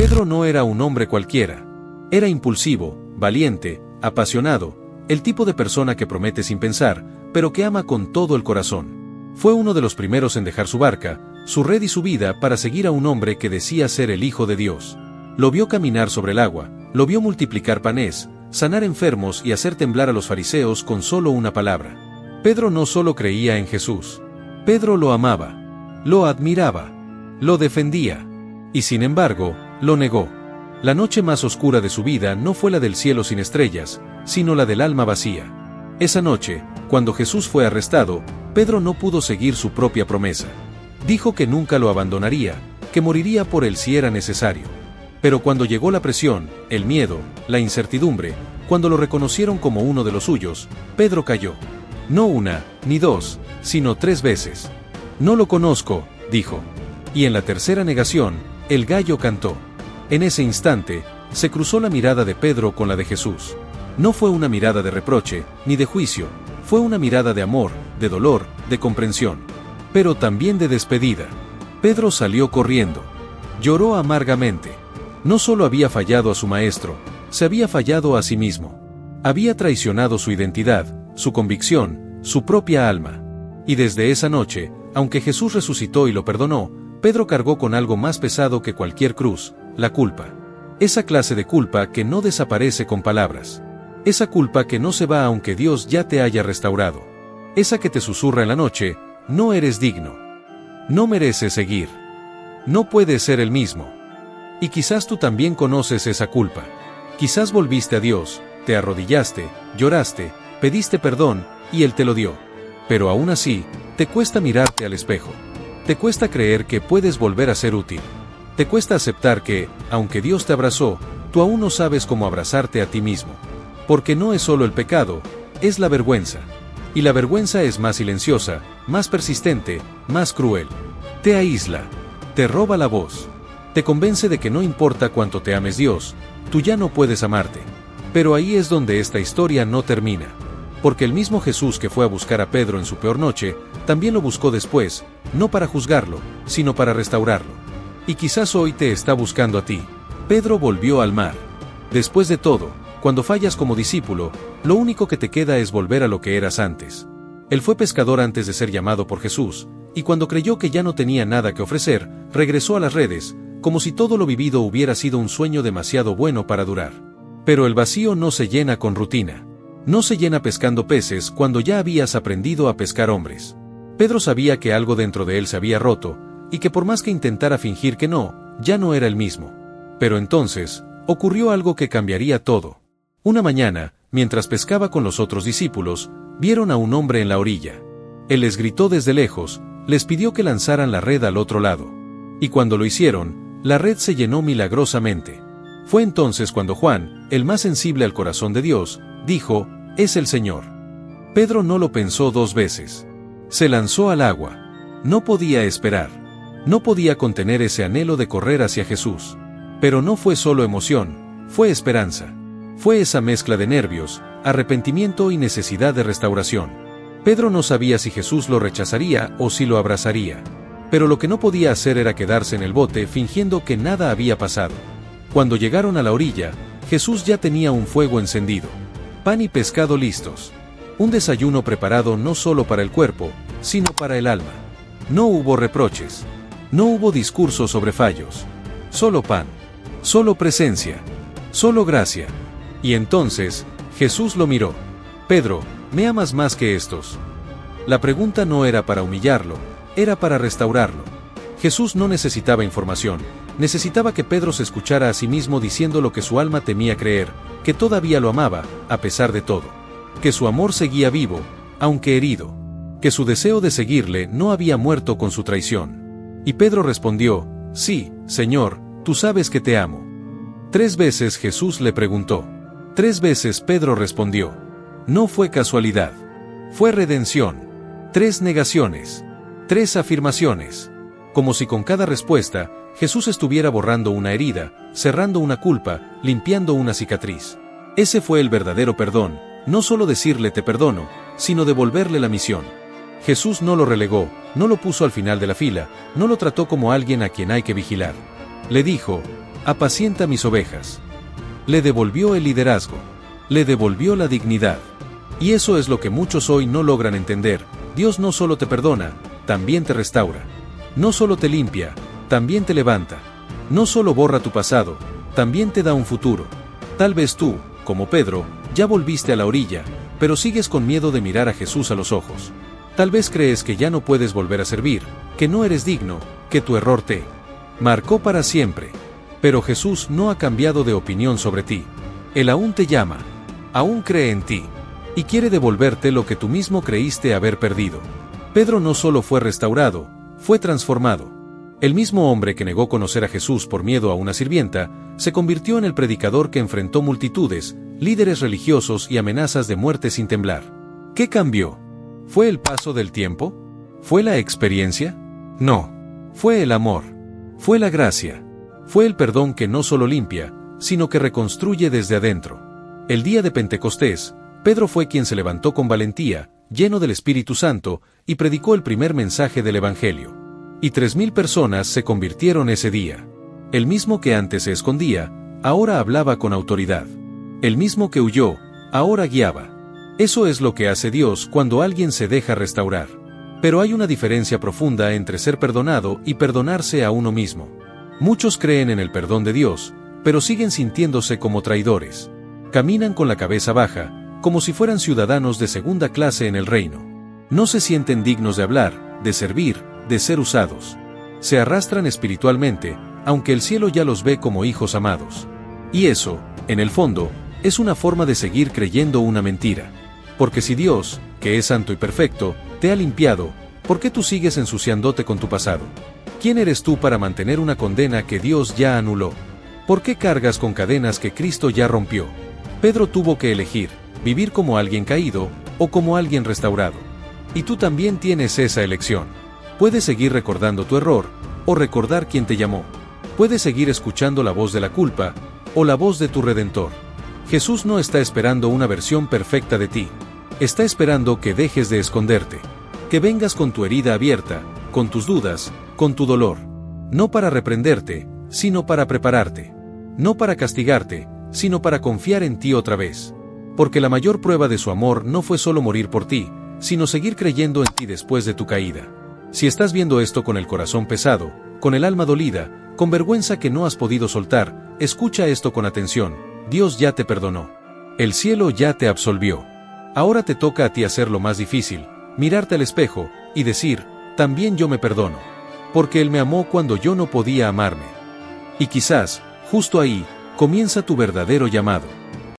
Pedro no era un hombre cualquiera. Era impulsivo, valiente, apasionado, el tipo de persona que promete sin pensar, pero que ama con todo el corazón. Fue uno de los primeros en dejar su barca, su red y su vida para seguir a un hombre que decía ser el Hijo de Dios. Lo vio caminar sobre el agua, lo vio multiplicar panes, sanar enfermos y hacer temblar a los fariseos con solo una palabra. Pedro no solo creía en Jesús. Pedro lo amaba, lo admiraba, lo defendía. Y sin embargo, lo negó. La noche más oscura de su vida no fue la del cielo sin estrellas, sino la del alma vacía. Esa noche, cuando Jesús fue arrestado, Pedro no pudo seguir su propia promesa. Dijo que nunca lo abandonaría, que moriría por él si era necesario. Pero cuando llegó la presión, el miedo, la incertidumbre, cuando lo reconocieron como uno de los suyos, Pedro cayó. No una, ni dos, sino 3 veces. No lo conozco, dijo. Y en la tercera negación, el gallo cantó. En ese instante, se cruzó la mirada de Pedro con la de Jesús. No fue una mirada de reproche, ni de juicio, fue una mirada de amor, de dolor, de comprensión. Pero también de despedida. Pedro salió corriendo. Lloró amargamente. No solo había fallado a su maestro, se había fallado a sí mismo. Había traicionado su identidad, su convicción, su propia alma. Y desde esa noche, aunque Jesús resucitó y lo perdonó, Pedro cargó con algo más pesado que cualquier cruz, la culpa. Esa clase de culpa que no desaparece con palabras. Esa culpa que no se va aunque Dios ya te haya restaurado. Esa que te susurra en la noche, no eres digno. No mereces seguir. No puedes ser el mismo. Y quizás tú también conoces esa culpa. Quizás volviste a Dios, te arrodillaste, lloraste, pediste perdón, y Él te lo dio. Pero aún así, te cuesta mirarte al espejo. Te cuesta creer que puedes volver a ser útil. Te cuesta aceptar que, aunque Dios te abrazó, tú aún no sabes cómo abrazarte a ti mismo. Porque no es solo el pecado, es la vergüenza. Y la vergüenza es más silenciosa, más persistente, más cruel. Te aísla, te roba la voz. Te convence de que no importa cuánto te ames Dios, tú ya no puedes amarte. Pero ahí es donde esta historia no termina. Porque el mismo Jesús que fue a buscar a Pedro en su peor noche, también lo buscó después, no para juzgarlo, sino para restaurarlo. Y quizás hoy te está buscando a ti. Pedro volvió al mar. Después de todo, cuando fallas como discípulo, lo único que te queda es volver a lo que eras antes. Él fue pescador antes de ser llamado por Jesús, y cuando creyó que ya no tenía nada que ofrecer, regresó a las redes, como si todo lo vivido hubiera sido un sueño demasiado bueno para durar. Pero el vacío no se llena con rutina. No se llena pescando peces cuando ya habías aprendido a pescar hombres. Pedro sabía que algo dentro de él se había roto, y que por más que intentara fingir que no, ya no era el mismo. Pero entonces, ocurrió algo que cambiaría todo. Una mañana, mientras pescaba con los otros discípulos, vieron a un hombre en la orilla. Él les gritó desde lejos, les pidió que lanzaran la red al otro lado. Y cuando lo hicieron, la red se llenó milagrosamente. Fue entonces cuando Juan, el más sensible al corazón de Dios, dijo, «Es el Señor». Pedro no lo pensó 2 veces. Se lanzó al agua. No podía esperar. No podía contener ese anhelo de correr hacia Jesús. Pero no fue solo emoción, fue esperanza. Fue esa mezcla de nervios, arrepentimiento y necesidad de restauración. Pedro no sabía si Jesús lo rechazaría o si lo abrazaría. Pero lo que no podía hacer era quedarse en el bote fingiendo que nada había pasado. Cuando llegaron a la orilla, Jesús ya tenía un fuego encendido. Pan y pescado listos. Un desayuno preparado no solo para el cuerpo, sino para el alma. No hubo reproches. No hubo discursos sobre fallos. Solo pan. Solo presencia. Solo gracia. Y entonces, Jesús lo miró. «Pedro, ¿me amas más que estos?». La pregunta no era para humillarlo, era para restaurarlo. Jesús no necesitaba información, necesitaba que Pedro se escuchara a sí mismo diciendo lo que su alma temía creer, que todavía lo amaba, a pesar de todo. Que su amor seguía vivo, aunque herido. Que su deseo de seguirle no había muerto con su traición. Y Pedro respondió, «Sí, Señor, tú sabes que te amo». 3 veces Jesús le preguntó. 3 veces Pedro respondió. No fue casualidad. Fue redención. 3 negaciones. 3 afirmaciones. Como si con cada respuesta, Jesús estuviera borrando una herida, cerrando una culpa, limpiando una cicatriz. Ese fue el verdadero perdón, no solo decirle te perdono, sino devolverle la misión. Jesús no lo relegó, no lo puso al final de la fila, no lo trató como alguien a quien hay que vigilar. Le dijo, apacienta mis ovejas. Le devolvió el liderazgo. Le devolvió la dignidad. Y eso es lo que muchos hoy no logran entender. Dios no solo te perdona, también te restaura. No solo te limpia, también te levanta. No solo borra tu pasado, también te da un futuro. Tal vez tú, como Pedro, ya volviste a la orilla, pero sigues con miedo de mirar a Jesús a los ojos. Tal vez crees que ya no puedes volver a servir, que no eres digno, que tu error te marcó para siempre. Pero Jesús no ha cambiado de opinión sobre ti. Él aún te llama, aún cree en ti, y quiere devolverte lo que tú mismo creíste haber perdido. Pedro no solo fue restaurado, fue transformado. El mismo hombre que negó conocer a Jesús por miedo a una sirvienta, se convirtió en el predicador que enfrentó multitudes, líderes religiosos y amenazas de muerte sin temblar. ¿Qué cambió? ¿Fue el paso del tiempo? ¿Fue la experiencia? No. Fue el amor. Fue la gracia. Fue el perdón que no solo limpia, sino que reconstruye desde adentro. El día de Pentecostés, Pedro fue quien se levantó con valentía, lleno del Espíritu Santo, y predicó el primer mensaje del Evangelio. Y 3,000 personas se convirtieron ese día. El mismo que antes se escondía, ahora hablaba con autoridad. El mismo que huyó, ahora guiaba. Eso es lo que hace Dios cuando alguien se deja restaurar. Pero hay una diferencia profunda entre ser perdonado y perdonarse a uno mismo. Muchos creen en el perdón de Dios, pero siguen sintiéndose como traidores. Caminan con la cabeza baja, como si fueran ciudadanos de segunda clase en el reino. No se sienten dignos de hablar, de servir, de ser usados. Se arrastran espiritualmente, aunque el cielo ya los ve como hijos amados. Y eso, en el fondo, es una forma de seguir creyendo una mentira. Porque si Dios, que es santo y perfecto, te ha limpiado, ¿por qué tú sigues ensuciándote con tu pasado? ¿Quién eres tú para mantener una condena que Dios ya anuló? ¿Por qué cargas con cadenas que Cristo ya rompió? Pedro tuvo que elegir, vivir como alguien caído, o como alguien restaurado. Y tú también tienes esa elección. Puedes seguir recordando tu error, o recordar quién te llamó. Puedes seguir escuchando la voz de la culpa, o la voz de tu Redentor. Jesús no está esperando una versión perfecta de ti. Está esperando que dejes de esconderte. Que vengas con tu herida abierta, con tus dudas, con tu dolor. No para reprenderte, sino para prepararte. No para castigarte, sino para confiar en ti otra vez. Porque la mayor prueba de su amor no fue solo morir por ti, sino seguir creyendo en ti después de tu caída. Si estás viendo esto con el corazón pesado, con el alma dolida, con vergüenza que no has podido soltar, escucha esto con atención. Dios ya te perdonó. El cielo ya te absolvió. Ahora te toca a ti hacer lo más difícil, mirarte al espejo, y decir, también yo me perdono. Porque Él me amó cuando yo no podía amarme. Y quizás, justo ahí, comienza tu verdadero llamado.